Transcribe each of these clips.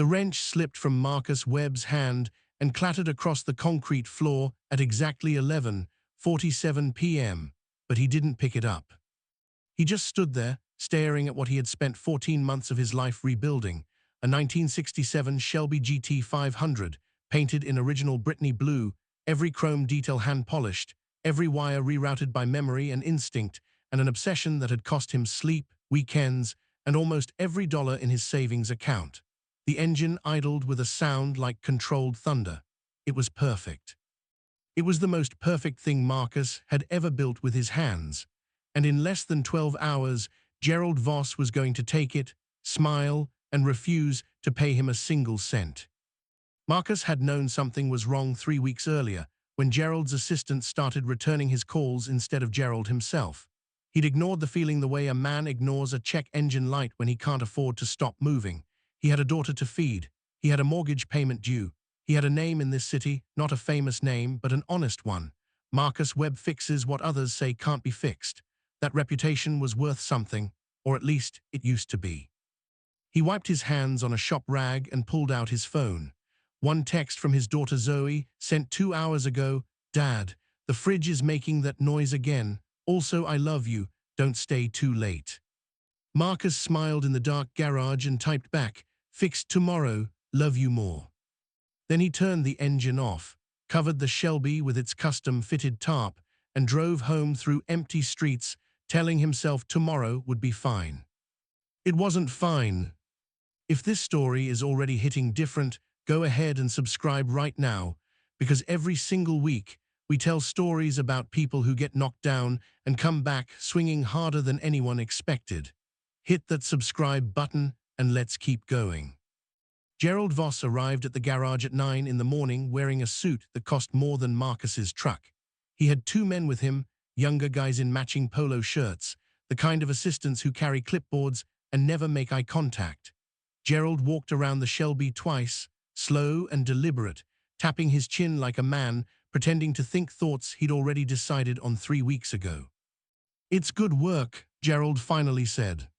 The wrench slipped from Marcus Webb's hand and clattered across the concrete floor at exactly 11:47 p.m., but he didn't pick it up. He just stood there, staring at what he had spent 14 months of his life rebuilding, a 1967 Shelby GT 500, painted in original Brittany blue, every chrome detail hand-polished, every wire rerouted by memory and instinct, and an obsession that had cost him sleep, weekends, and almost every dollar in his savings account. The engine idled with a sound like controlled thunder. It was perfect. It was the most perfect thing Marcus had ever built with his hands, and in less than 12 hours, Gerald Voss was going to take it, smile, and refuse to pay him a single cent. Marcus had known something was wrong 3 weeks earlier, when Gerald's assistant started returning his calls instead of Gerald himself. He'd ignored the feeling the way a man ignores a check engine light when he can't afford to stop moving. He had a daughter to feed. He had a mortgage payment due. He had a name in this city, not a famous name, but an honest one. Marcus Webb fixes what others say can't be fixed. That reputation was worth something, or at least it used to be. He wiped his hands on a shop rag and pulled out his phone. One text from his daughter Zoe, sent 2 hours ago. "Dad, the fridge is making that noise again. Also, I love you. Don't stay too late." Marcus smiled in the dark garage and typed back, "Fixed tomorrow, love you more." Then he turned the engine off, covered the Shelby with its custom-fitted tarp, and drove home through empty streets, telling himself tomorrow would be fine. It wasn't fine. If this story is already hitting different, go ahead and subscribe right now, because every single week, we tell stories about people who get knocked down and come back swinging harder than anyone expected. Hit that subscribe button and let's keep going. Gerald Voss arrived at the garage at 9 in the morning wearing a suit that cost more than Marcus's truck. He had 2 men with him, younger guys in matching polo shirts, the kind of assistants who carry clipboards and never make eye contact. Gerald walked around the Shelby twice, slow and deliberate, tapping his chin like a man, pretending to think thoughts he'd already decided on 3 weeks ago. "It's good work," Gerald finally said.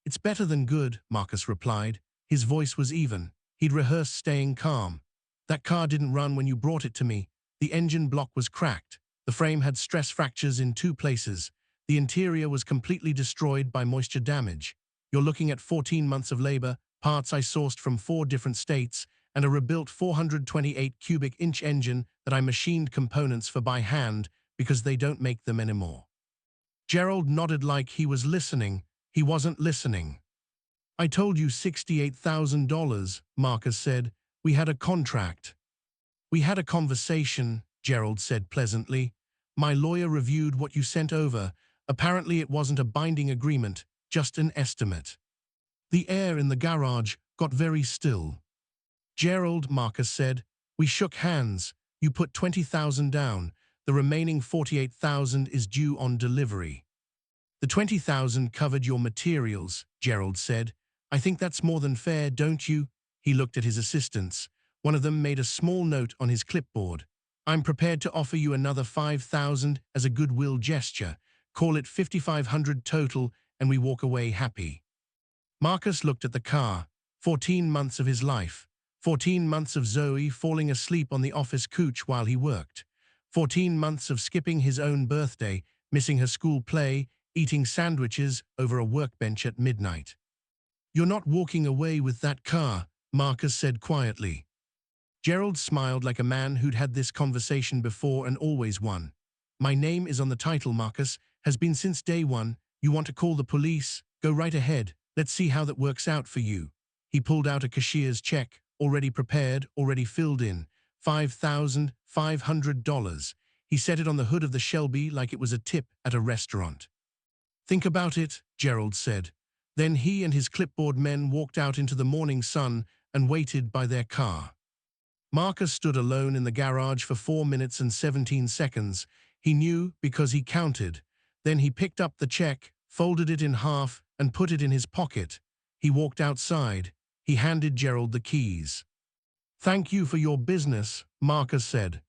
"It's better than good," Marcus replied. His voice was even. He'd rehearsed staying calm. "That car didn't run when you brought it to me. The engine block was cracked. The frame had stress fractures in 2 places. The interior was completely destroyed by moisture damage. You're looking at 14 months of labor, parts I sourced from 4 different states, and a rebuilt 428 cubic inch engine that I machined components for by hand because they don't make them anymore." Gerald nodded like he was listening. He wasn't listening. "I told you $68,000, Marcus said. "We had a contract." "We had a conversation," Gerald said pleasantly. "My lawyer reviewed what you sent over. Apparently it wasn't a binding agreement, just an estimate." The air in the garage got very still. "Gerald," Marcus said, "we shook hands. You put $20,000 down. The remaining $48,000 is due on delivery." "The $20,000 covered your materials," Gerald said. "I think that's more than fair, don't you?" He looked at his assistants. One of them made a small note on his clipboard. "I'm prepared to offer you another $5,000 as a goodwill gesture. Call it $5,500 total, and we walk away happy." Marcus looked at the car. 14 months of his life. 14 months of Zoe falling asleep on the office couch while he worked. 14 months of skipping his own birthday, missing her school play, eating sandwiches over a workbench at midnight. "You're not walking away with that car," Marcus said quietly. Gerald smiled like a man who'd had this conversation before and always won. "My name is on the title, Marcus. Has been since day one. You want to call the police? Go right ahead. Let's see how that works out for you." He pulled out a cashier's check, already prepared, already filled in. $5,500. He set it on the hood of the Shelby like it was a tip at a restaurant. "Think about it," Gerald said. Then he and his clipboard men walked out into the morning sun and waited by their car. Marcus stood alone in the garage for 4 minutes and 17 seconds. He knew because he counted. Then he picked up the check, folded it in half, and put it in his pocket. He walked outside. He handed Gerald the keys. "Thank you for your business," Marcus said.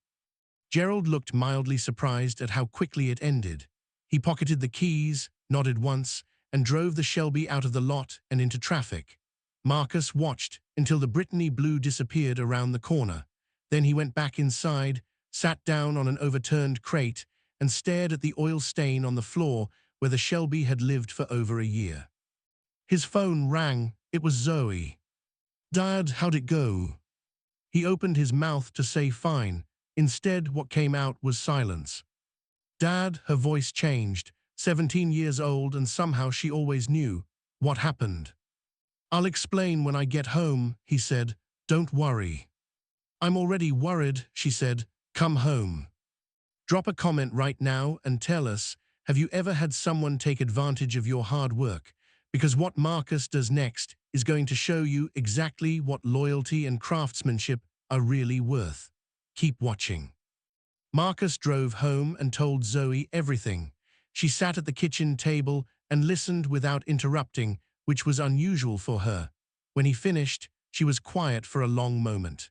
Gerald looked mildly surprised at how quickly it ended. He pocketed the keys, nodded once, and drove the Shelby out of the lot and into traffic. Marcus watched, until the Brittany blue disappeared around the corner. Then he went back inside, sat down on an overturned crate, and stared at the oil stain on the floor where the Shelby had lived for over a year. His phone rang. It was Zoe. "Dad, how'd it go?" He opened his mouth to say fine. Instead, what came out was silence. "Dad," her voice changed, 17 years old, and somehow she always knew. "What happened?" "I'll explain when I get home," he said. "Don't worry." "I'm already worried," she said. "Come home." Drop a comment right now and tell us, have you ever had someone take advantage of your hard work? Because what Marcus does next is going to show you exactly what loyalty and craftsmanship are really worth. Keep watching. Marcus drove home and told Zoe everything. She sat at the kitchen table and listened without interrupting, which was unusual for her. When he finished, she was quiet for a long moment.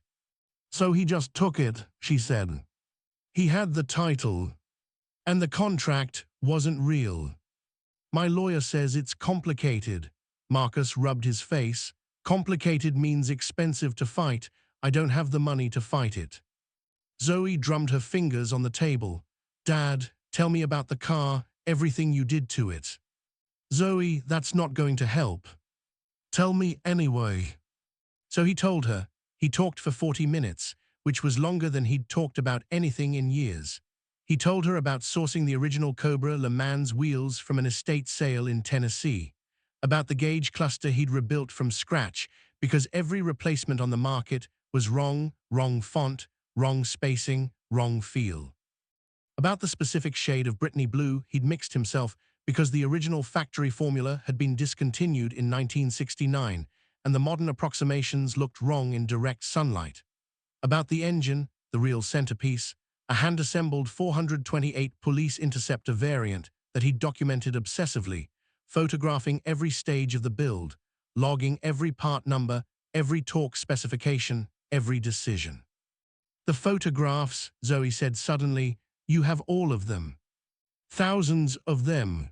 "So he just took it," she said. "He had the title. And the contract wasn't real." "My lawyer says it's complicated." Marcus rubbed his face. "Complicated means expensive to fight. I don't have the money to fight it." Zoe drummed her fingers on the table. "Dad, tell me about the car, everything you did to it." "Zoe, that's not going to help." "Tell me anyway." So he told her. He talked for 40 minutes, which was longer than he'd talked about anything in years. He told her about sourcing the original Cobra Le Mans wheels from an estate sale in Tennessee, about the gauge cluster he'd rebuilt from scratch because every replacement on the market was wrong font, wrong spacing, wrong feel. About the specific shade of Brittany blue he'd mixed himself because the original factory formula had been discontinued in 1969 and the modern approximations looked wrong in direct sunlight. About the engine, the real centerpiece, a hand-assembled 428 Police Interceptor variant that he'd documented obsessively, photographing every stage of the build, logging every part number, every torque specification, every decision. "The photographs," Zoe said suddenly, "you have all of them. Thousands of them.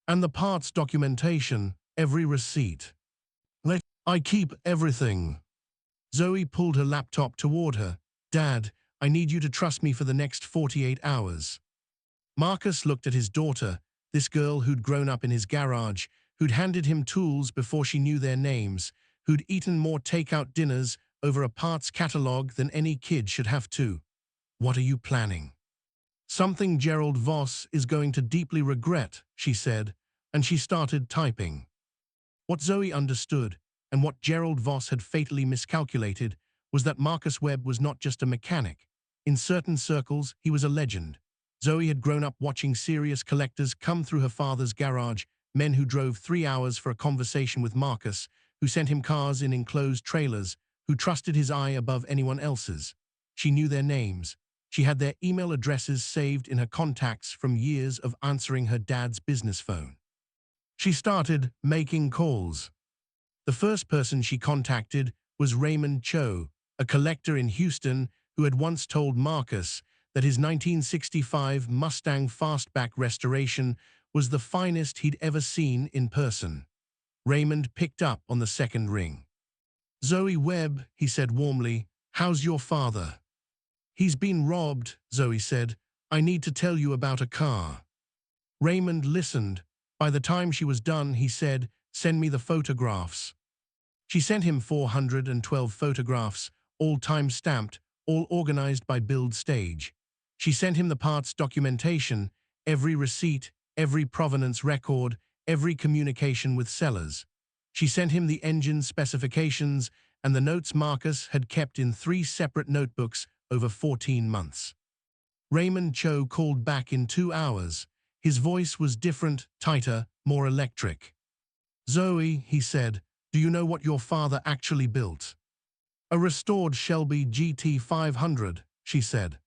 And the parts documentation, every receipt." "I keep everything." Zoe pulled her laptop toward her. "Dad, I need you to trust me for the next 48 hours. Marcus looked at his daughter, this girl who'd grown up in his garage, who'd handed him tools before she knew their names, who'd eaten more takeout dinners over a parts catalog than any kid should have to. "What are you planning?" "Something Gerald Voss is going to deeply regret," she said, and she started typing. What Zoe understood, and what Gerald Voss had fatally miscalculated, was that Marcus Webb was not just a mechanic. In certain circles, he was a legend. Zoe had grown up watching serious collectors come through her father's garage, men who drove 3 hours for a conversation with Marcus, who sent him cars in enclosed trailers, who trusted his eye above anyone else's. She knew their names. She had their email addresses saved in her contacts from years of answering her dad's business phone. She started making calls. The first person she contacted was Raymond Cho, a collector in Houston who had once told Marcus that his 1965 Mustang Fastback restoration was the finest he'd ever seen in person. Raymond picked up on the second ring. "Zoe Webb," he said warmly, "how's your father?" "He's been robbed," Zoe said. "I need to tell you about a car." Raymond listened. By the time she was done, he said, "Send me the photographs." She sent him 412 photographs, all time-stamped, all organized by build stage. She sent him the parts documentation, every receipt, every provenance record, every communication with sellers. She sent him the engine specifications and the notes Marcus had kept in 3 separate notebooks over 14 months. Raymond Cho called back in 2 hours. His voice was different, tighter, more electric. "Zoe," he said, "do you know what your father actually built?" "A restored Shelby GT 500, she said.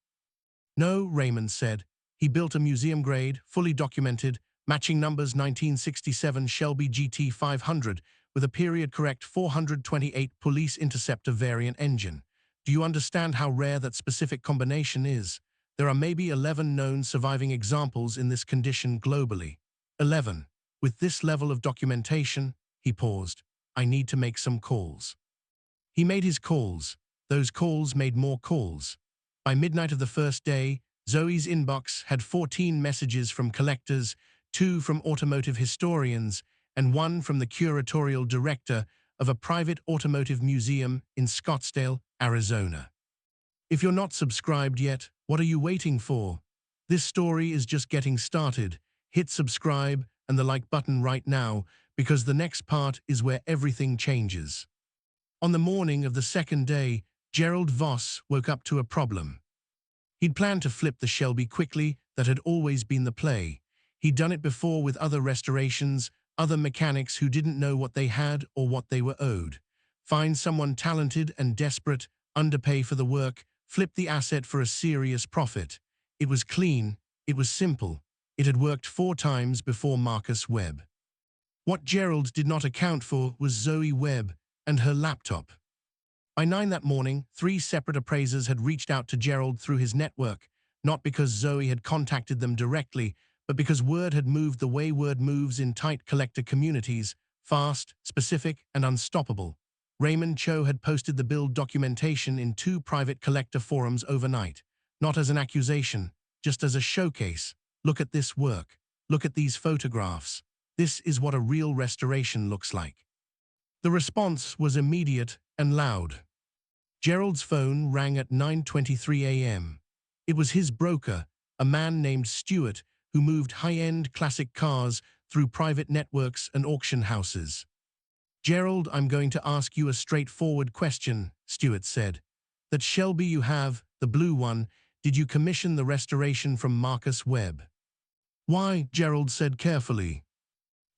"No," Raymond said. "He built a museum-grade, fully documented, matching numbers 1967 Shelby GT 500 with a period-correct 428 Police Interceptor variant engine. Do you understand how rare that specific combination is? There are maybe 11 known surviving examples in this condition globally. 11. With this level of documentation," he paused, "I need to make some calls." He made his calls. Those calls made more calls. By midnight of the first day, Zoe's inbox had 14 messages from collectors, 2 from automotive historians, and 1 from the curatorial director of a private automotive museum in Scottsdale, Arizona. If you're not subscribed yet, what are you waiting for? This story is just getting started. Hit subscribe and the like button right now, because the next part is where everything changes. On the morning of the second day, Gerald Voss woke up to a problem. He'd planned to flip the Shelby quickly. That had always been the play. He'd done it before with other restorations, other mechanics who didn't know what they had or what they were owed. Find someone talented and desperate, underpay for the work, flip the asset for a serious profit. It was clean, it was simple. It had worked 4 times before Marcus Webb. What Gerald did not account for was Zoe Webb and her laptop. By 9 that morning, 3 separate appraisers had reached out to Gerald through his network, not because Zoe had contacted them directly, but because word had moved the way word moves in tight collector communities, fast, specific, and unstoppable. Raymond Cho had posted the build documentation in 2 private collector forums overnight, not as an accusation, just as a showcase. Look at this work. Look at these photographs. This is what a real restoration looks like. The response was immediate and loud. Gerald's phone rang at 9:23 a.m. It was his broker, a man named Stewart, who moved high-end classic cars through private networks and auction houses. "Gerald, I'm going to ask you a straightforward question," Stewart said. "That Shelby you have, the blue one, did you commission the restoration from Marcus Webb?" "Why?" Gerald said carefully.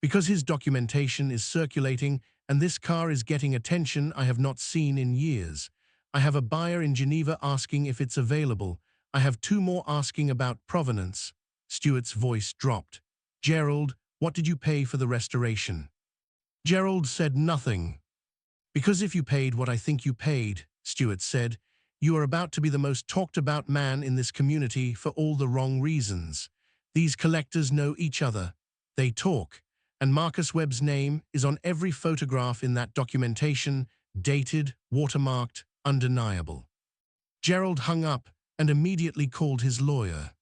"Because his documentation is circulating and this car is getting attention I have not seen in years. I have a buyer in Geneva asking if it's available. I have 2 more asking about provenance." Stewart's voice dropped. "Gerald, what did you pay for the restoration?" Gerald said nothing. "Because if you paid what I think you paid," Stewart said, "you are about to be the most talked about man in this community for all the wrong reasons. These collectors know each other. They talk. And Marcus Webb's name is on every photograph in that documentation, dated, watermarked, undeniable." Gerald hung up and immediately called his lawyer.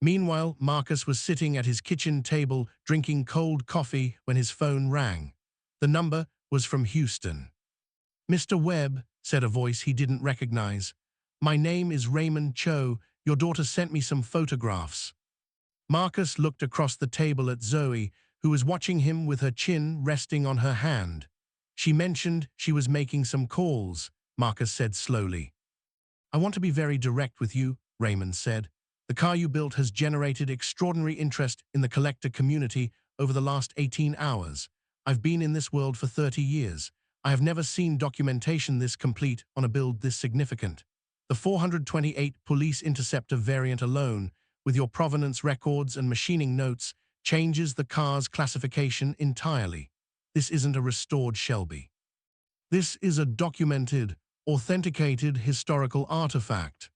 Meanwhile, Marcus was sitting at his kitchen table drinking cold coffee when his phone rang. The number was from Houston. "Mr. Webb," said a voice he didn't recognize. "My name is Raymond Cho. Your daughter sent me some photographs." Marcus looked across the table at Zoe, who was watching him with her chin resting on her hand. "She mentioned she was making some calls," Marcus said slowly. "I want to be very direct with you," Raymond said. "The car you built has generated extraordinary interest in the collector community over the last 18 hours. I've been in this world for 30 years. I have never seen documentation this complete on a build this significant. The 428 Police Interceptor variant alone, with your provenance records and machining notes, changes the car's classification entirely. This isn't a restored Shelby. This is a documented, authenticated historical artifact."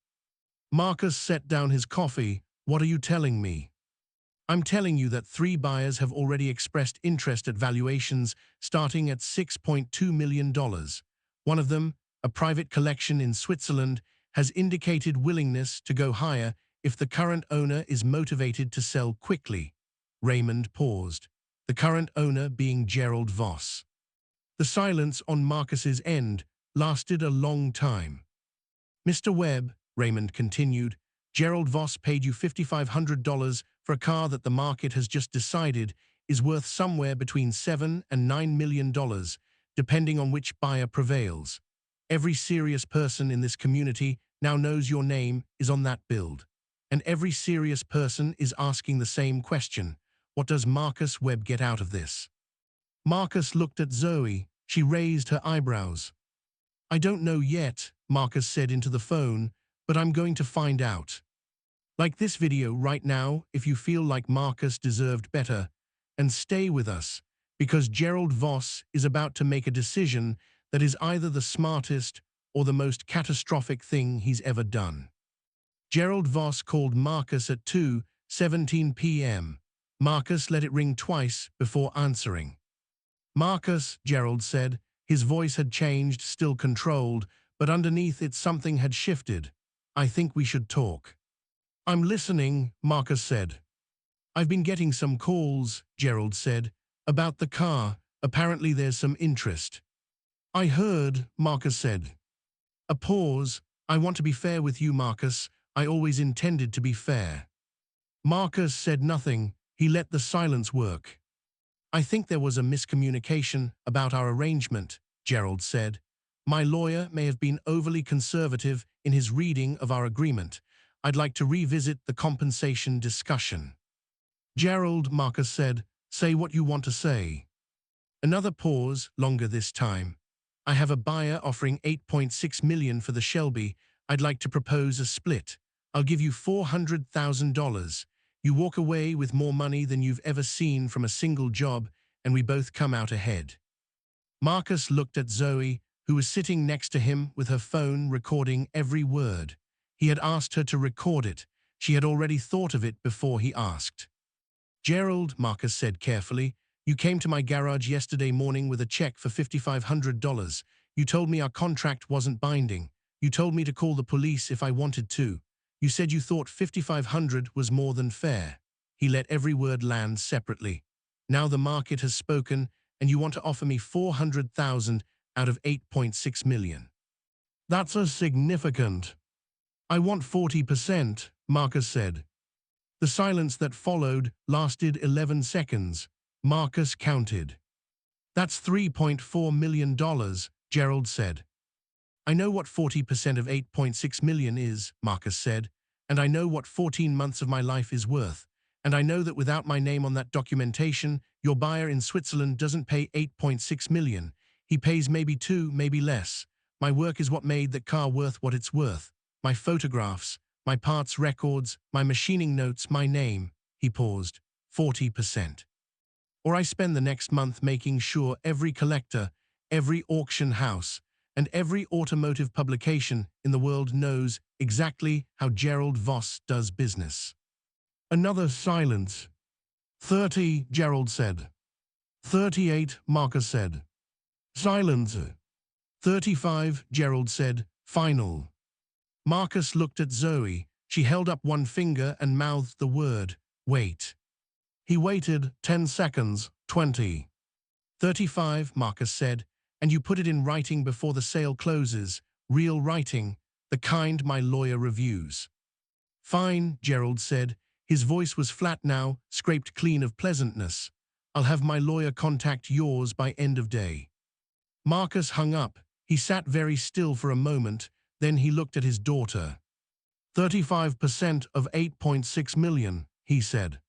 Marcus set down his coffee. "What are you telling me?" "I'm telling you that 3 buyers have already expressed interest at valuations starting at $6.2 million. One of them, a private collection in Switzerland, has indicated willingness to go higher if the current owner is motivated to sell quickly." Raymond paused, the current owner being Gerald Voss. The silence on Marcus's end lasted a long time. "Mr. Webb," Raymond continued, "Gerald Voss paid you $5,500 for a car that the market has just decided is worth somewhere between $7 and $9 million, depending on which buyer prevails. Every serious person in this community now knows your name is on that build. And every serious person is asking the same question. What does Marcus Webb get out of this?" Marcus looked at Zoe. She raised her eyebrows. "I don't know yet," Marcus said into the phone, "but I'm going to find out." Like this video right now if you feel like Marcus deserved better, and stay with us, because Gerald Voss is about to make a decision that is either the smartest or the most catastrophic thing he's ever done. Gerald Voss called Marcus at 2:17 p.m. Marcus let it ring twice before answering. "Marcus," Gerald said, His voice had changed, still controlled, but underneath it something had shifted. "I think we should talk." "I'm listening," Marcus said. "I've been getting some calls," Gerald said, "about the car. Apparently there's some interest." "I heard," Marcus said. A pause. "I want to be fair with you, Marcus. I always intended to be fair." Marcus said nothing. He let the silence work. "I think there was a miscommunication about our arrangement," Gerald said. "My lawyer may have been overly conservative in his reading of our agreement. I'd like to revisit the compensation discussion." "Gerald," Marcus said, "say what you want to say." Another pause, longer this time. "I have a buyer offering $8.6 million for the Shelby. I'd like to propose a split. I'll give you $400,000. You walk away with more money than you've ever seen from a single job, and we both come out ahead." Marcus looked at Zoe, who was sitting next to him with her phone recording every word. He had asked her to record it. She had already thought of it before he asked. "Gerald," Marcus said carefully, "you came to my garage yesterday morning with a check for $5,500. You told me our contract wasn't binding. You told me to call the police if I wanted to. You said you thought $5,500 was more than fair." He let every word land separately. "Now the market has spoken, and you want to offer me $400,000 out of $8.6 million. That's a significant." "I want 40%, Marcus said. The silence that followed lasted 11 seconds. Marcus counted. "That's $3.4 million, Gerald said. "I know what 40% of $8.6 million is," Marcus said, "and I know what 14 months of my life is worth. And I know that without my name on that documentation, your buyer in Switzerland doesn't pay $8.6 million. He pays maybe 2, maybe less. My work is what made that car worth what it's worth. My photographs, my parts records, my machining notes, my name." He paused. 40%. "Or I spend the next month making sure every collector, every auction house, and every automotive publication in the world knows exactly how Gerald Voss does business." Another silence. 30, Gerald said. 38, Marcus said. Silence. 35, Gerald said. Final. Marcus looked at Zoe. She held up one finger and mouthed the word, "Wait." He waited 10 seconds, 20. 35, Marcus said, "And you put it in writing before the sale closes, real writing, the kind my lawyer reviews." "Fine," Gerald said. His voice was flat now, scraped clean of pleasantness. "I'll have my lawyer contact yours by end of day." Marcus hung up. He sat very still for a moment, then he looked at his daughter. 35% of $8.6 million, he said.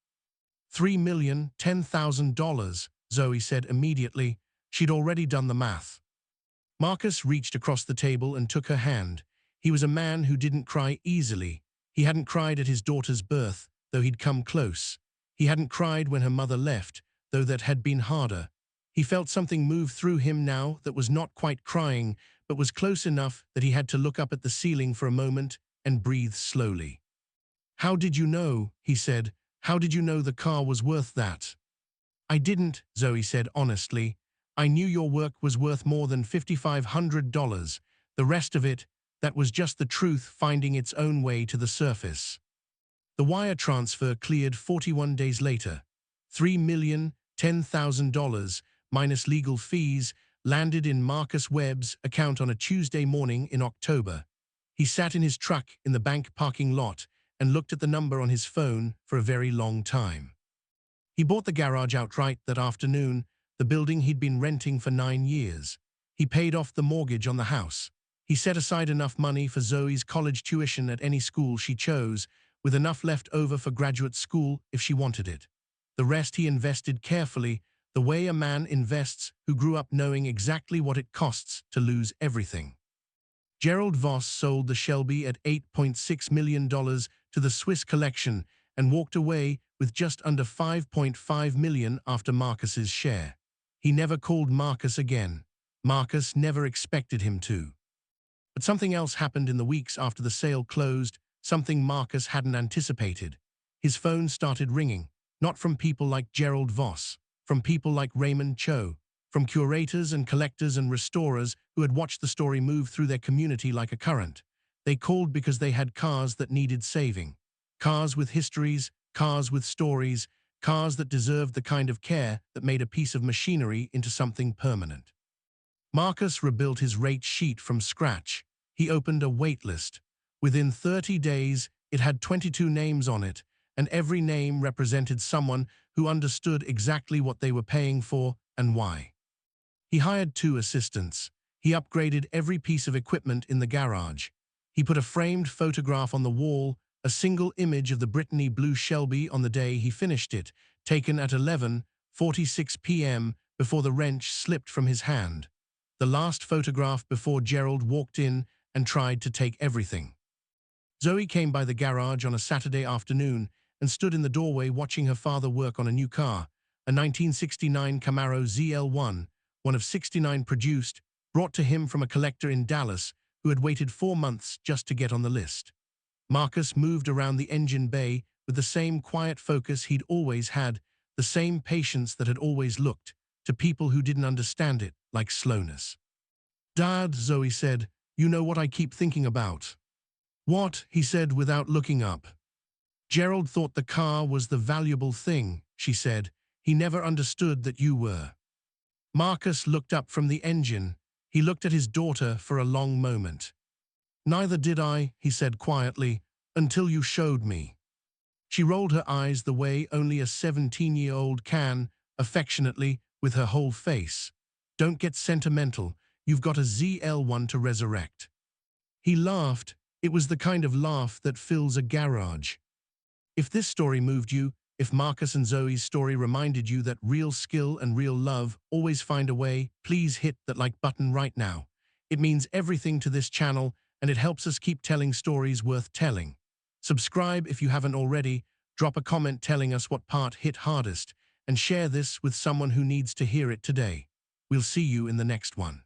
$3,010,000, Zoe said immediately. She'd already done the math. Marcus reached across the table and took her hand. He was a man who didn't cry easily. He hadn't cried at his daughter's birth, though he'd come close. He hadn't cried when her mother left, though that had been harder. He felt something move through him now that was not quite crying, but was close enough that he had to look up at the ceiling for a moment and breathe slowly. "How did you know?" he said. "How did you know the car was worth that?" "I didn't," Zoe said honestly. "I knew your work was worth more than $5,500. The rest of it, that was just the truth finding its own way to the surface." The wire transfer cleared 41 days later. $3,010,000, minus legal fees, landed in Marcus Webb's account on a Tuesday morning in October. He sat in his truck in the bank parking lot and looked at the number on his phone for a very long time. He bought the garage outright that afternoon, the building he'd been renting for 9 years. He paid off the mortgage on the house. He set aside enough money for Zoe's college tuition at any school she chose, with enough left over for graduate school if she wanted it. The rest he invested carefully, the way a man invests who grew up knowing exactly what it costs to lose everything. Gerald Voss sold the Shelby at $8.6 million to the Swiss collection and walked away with just under $5.5 million after Marcus's share. He never called Marcus again. Marcus never expected him to. But something else happened in the weeks after the sale closed, something Marcus hadn't anticipated. His phone started ringing, not from people like Gerald Voss, from people like Raymond Cho, from curators and collectors and restorers who had watched the story move through their community like a current. They called because they had cars that needed saving. Cars with histories, cars with stories, cars that deserved the kind of care that made a piece of machinery into something permanent. Marcus rebuilt his rate sheet from scratch. He opened a wait list. Within 30 days, it had 22 names on it, and every name represented someone who understood exactly what they were paying for and why. He hired 2 assistants. He upgraded every piece of equipment in the garage. He put a framed photograph on the wall, a single image of the Brittany blue Shelby on the day he finished it, taken at 11:46 p.m. before the wrench slipped from his hand. The last photograph before Gerald walked in and tried to take everything. Zoe came by the garage on a Saturday afternoon and stood in the doorway watching her father work on a new car, a 1969 Camaro ZL1, one of 69 produced, brought to him from a collector in Dallas who had waited 4 months just to get on the list. Marcus moved around the engine bay with the same quiet focus he'd always had, the same patience that had always looked to people who didn't understand it, like slowness. "Dad," Zoe said, "you know what I keep thinking about." "What?" he said without looking up. "Gerald thought the car was the valuable thing," she said. "He never understood that you were." Marcus looked up from the engine. He looked at his daughter for a long moment. "Neither did I," he said quietly, "until you showed me." She rolled her eyes the way only a 17-year-old can, affectionately, with her whole face. "Don't get sentimental. You've got a ZL1 to resurrect." He laughed. It was the kind of laugh that fills a garage. If this story moved you, if Marcus and Zoe's story reminded you that real skill and real love always find a way, please hit that like button right now. It means everything to this channel, and it helps us keep telling stories worth telling. Subscribe if you haven't already, drop a comment telling us what part hit hardest, and share this with someone who needs to hear it today. We'll see you in the next one.